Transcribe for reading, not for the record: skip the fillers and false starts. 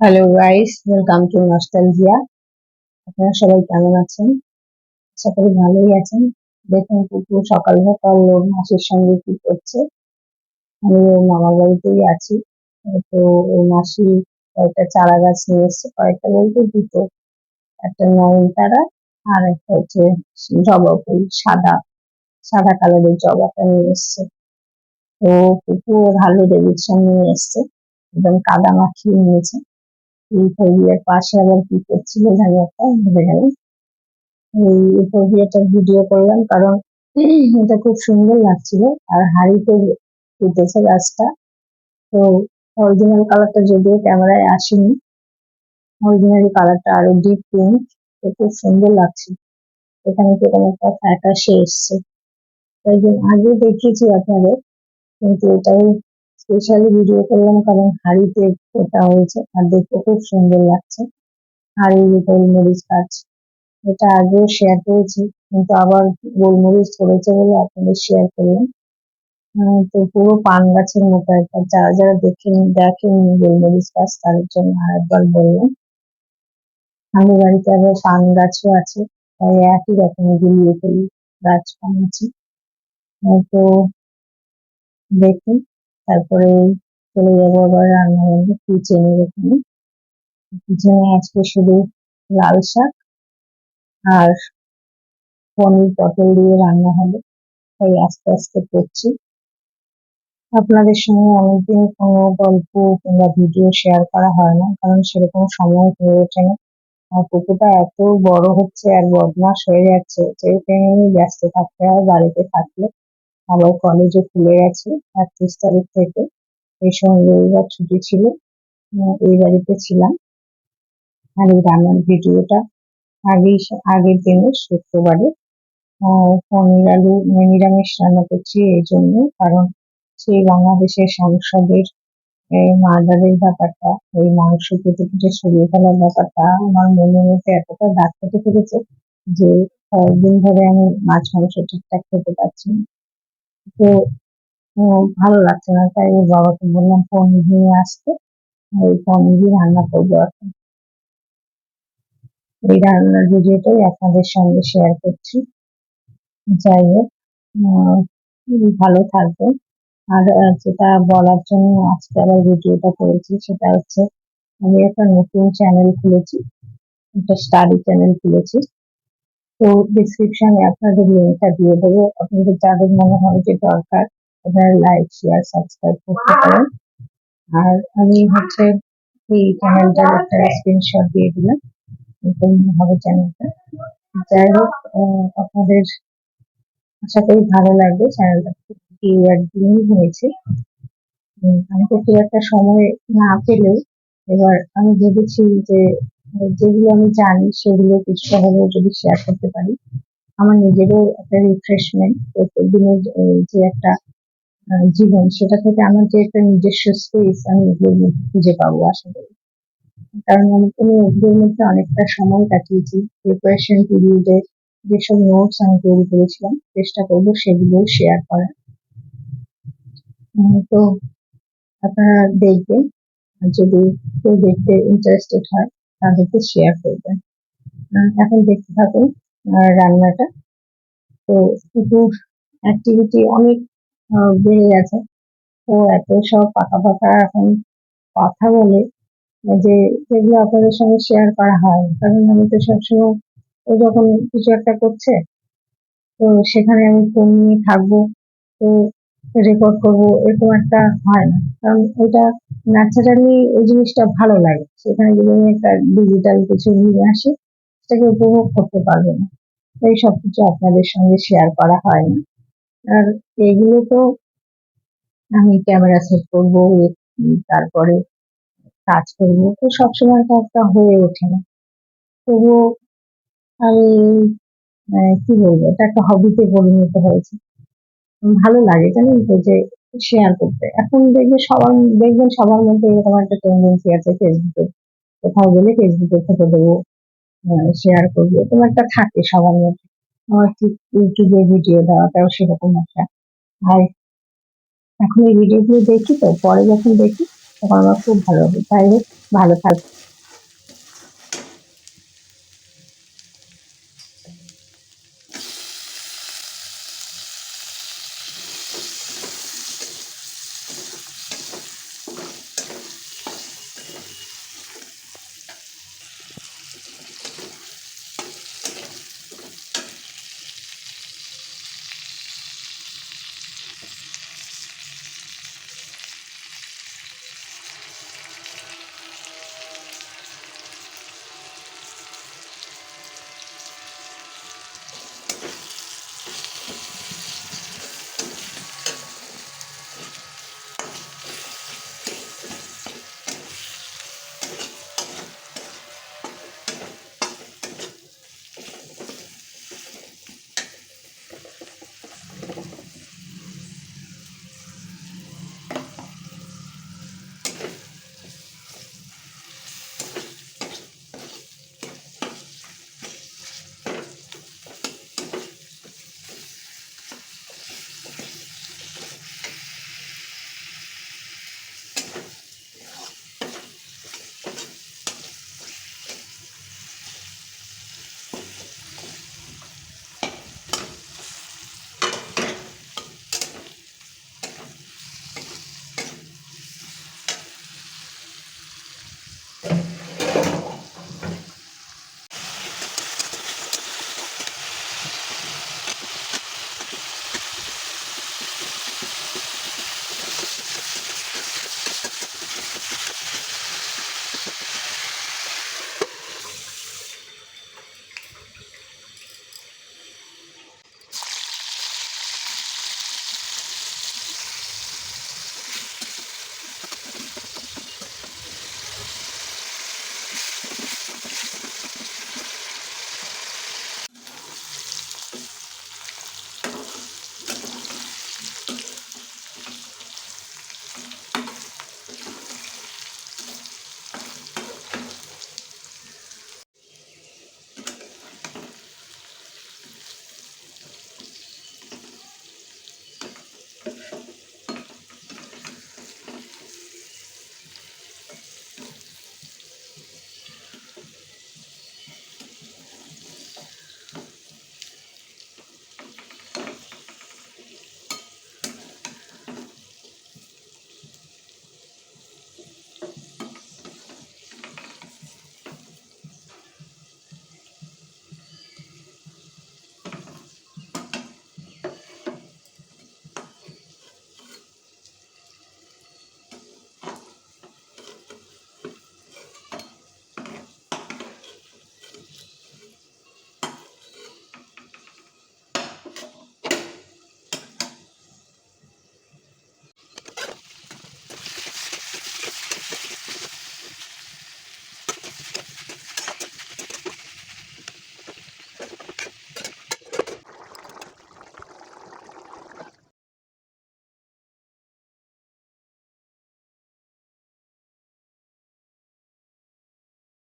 Hello guys, welcome to nostalgia. আপনারা সবাই কেমন আছেন? আশা করি ভালোই আছেন। দেখুন কুকুর সকাল সকাল ওর মাসির সঙ্গে কি করছে। আমি ওর মামার বাড়িতেই আছি। তো ওর মাসি কয়েকটা চারা গাছ নিয়ে এসছে, কয়েকটা বলতে দুটো। একটা নয়নতারা আর একটা হচ্ছে জবা ফুল, সাদা সাদা কালারের জবাটা নিয়ে এসছে। তো কুকুর ভালো ডেভিশন নিয়ে এসছে, একদম কাদা মাখিয়ে নিয়েছে। এই ফোবিয়ার পাশে আবার কি করছিল জানি একটা ভুলে গেলাম। এই ফোবিয়াটার ভিডিও করলাম কারণ এটা খুব সুন্দর লাগছিল। আর হাড়িতে ফুটেছে গাছটা। তো অরিজিনাল কালারটা যদিও ক্যামেরায় আসেনি, অরিজিনাল কালারটা আরো ডিপ পিঙ্ক। তো খুব সুন্দর লাগছে। এখানে কিরকম একটা ফ্যাকাশে এসছে। কয়েকদিন আগে দেখিয়েছি আপনাদের, কিন্তু এটাও স্পেশালি ভিডিও করলাম কারণ হাড়িতে ফোটা হয়েছে আর দেখতে খুব সুন্দর লাগছে। হাড়ির গোলমরিচ গাছ, এটা আগেও শেয়ার করেছি, কিন্তু আবার গোলমরিচ ধরেছে বলে আপনাদের শেয়ার করলাম। তো পুরো পান গাছের মতো একটা, যারা যারা দেখেননি গোলমরিচ গাছ তাদের জন্য আর একবার বললাম। আমাদের বাড়িতে আবার পান গাছও আছে, তাই একই রকম গুলিয়ে ফেলি গাছ পান আছে। তো দেখুন, তারপরে চলে যাবো আবার রান্নাঘরে কিচেনের ওখানে। কিচেনে আজকে শুধু লাল শাক আর পনির পটল দিয়ে রান্না হবে, তাই আস্তে আস্তে করছি। আপনাদের সঙ্গে অনেকদিন কোনো গল্প কিংবা ভিডিও শেয়ার করা হয় না, কারণ সেরকম সময় হয়ে ওঠে না। আর কুকুরটা এত বড় হচ্ছে আর বদমাশ হয়ে যাচ্ছে যে ওকে নিয়ে ব্যস্ত থাকতে হয় বাড়িতে থাকলে। আবার কলেজে খুলে গেছে 31 তারিখ থেকে। এই সময় রবিবার ছুটি ছিল, এই বাড়িতে ছিলাম। আর এই রান্নার ভিডিওটা আগের দিনের শুক্রবারে পনির আলু নিরামিষ রান্না করছি এই জন্য, কারণ সেই বাংলাদেশের সংসদের মার্ডারের ব্যাপারটা, ওই মাংস কেটে কেটে সরিয়ে ফেলার ব্যাপারটা আমার মনের মধ্যে এতটা দাগ কেটে ফেলেছে যে কয়েকদিন ধরে আমি মাছ মাংস ঠিকঠাক খেতে পারছি না। তো ভালো লাগছে না, তাই ওর বাবাকে বললাম পনির নিয়ে আসতে। ওই পনিরই রান্না করবো এখন। এই রান্নার ভিডিওটাই আপনাদের সঙ্গে শেয়ার করছি। যাই হোক, আহ, ভালো থাকবেন। আর যেটা বলার জন্য আজকে আবার ভিডিওটা করেছি সেটা হচ্ছে, আমি একটা নতুন চ্যানেল খুলেছি, একটা স্টাডি চ্যানেল খুলেছি। তো ডিসক্রিপশনে আপনাদের লিঙ্কটা দিয়ে দেবো। আপনাদের যাদের মনে হয় যে দরকার, আপনারা লাইক শেয়ার সাবস্ক্রাইব করতে পারেন। আর আমি হচ্ছে এই চ্যানেলটার একটা স্ক্রিনশট দিয়ে দিলাম, এরকম হবে চ্যানেলটা। যাই হোক, আপনাদের আশা করি ভালো লাগবে। চ্যানেলটা খুব দিন হয়েছে, আমি তো খুব একটা সময় না পেলেও এবার আমি ভেবেছি যে যেগুলো আমি জানি সেগুলো কিছুটা হলেও যদি শেয়ার করতে পারি, আমার নিজেরও একটা রিফ্রেশমেন্ট। প্রত্যেক দিনের যে একটা জীবন, সেটা থেকে আমার যে একটা নিজস্ব স্পেস আমি এগুলোর মধ্যে খুঁজে পাবো আশা করি। কারণ আমি এগুলোর মধ্যে অনেকটা সময় কাটিয়েছি। প্রিপারেশন পিরিয়ডে যেসব নোটস আমি তৈরি করেছিলাম, চেষ্টা করবো সেগুলোও শেয়ার করার। তো আপনারা দেখবেন, আর যদি কেউ দেখতে ইন্টারেস্টেড হয় তাদেরকে শেয়ার করবেন। এখন দেখতে থাকুন রান্নাটা। তো কুকুর অ্যাক্টিভিটি অনেক বেড়ে গেছে। ও এত সব পাকা পাকা এখন কথা বলে যে, যেগুলো আপনাদের সঙ্গে শেয়ার করা হয়, কারণ আমি তো সবসময় ও যখন কিছু একটা করছে, তো সেখানে আমি ফোন নিয়ে থাকবো, তো রেকর্ড করবো, এরকম একটা হয় না। কারণ ওইটা ন্যাচারালি ওই জিনিসটা ভালো লাগে। সেখানে যদি আমি একটা ডিজিটাল কিছু নিয়ে আসি, সেটাকে উপভোগ করতে পারবো না। তাই সবকিছু আপনাদের সঙ্গে শেয়ার করা হয় না। আর এগুলো তো আমি ক্যামেরা সেট করবো, তারপরে কাজ করবো, তো সবসময় কাজটা হয়ে ওঠে না। তবুও আমি কি বলবো, এটা একটা হবিতে পরিণত হয়েছে। ভালো লাগে জানেন তো যে শেয়ার করতে। এখন দেখবেন সবার মধ্যে এরকম একটা টেন্ডেন্সি আছে, ফেসবুকে কোথাও গেলে ফেসবুকে ফটো দেবো, শেয়ার করবো, এরকম একটা থাকে সবার মধ্যে। আমার ঠিক ইউটিউবে ভিডিও দেওয়াটাও সেরকম একটা। আর এখন এই ভিডিওগুলো দেখি, তো পরে যখন দেখি তখন আমার খুব ভালো হবে। যাই হোক, ভালো থাকবেন।